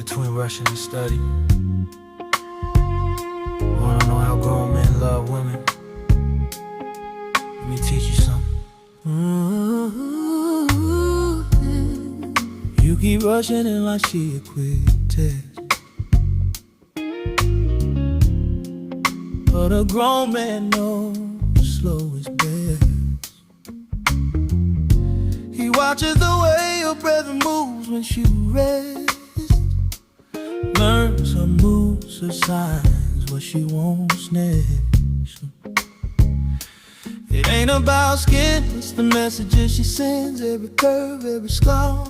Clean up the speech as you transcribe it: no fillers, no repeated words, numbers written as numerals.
between rushing and study. Wanna know how grown men love women? Let me teach you something. Ooh, you keep rushing in like she a quick test, but a grown man knows slow is best. He watches the way your breath moves when she rests, learns her moves, her signs, what she wants next. It ain't about skin, it's the messages she sends, every curve, every scar.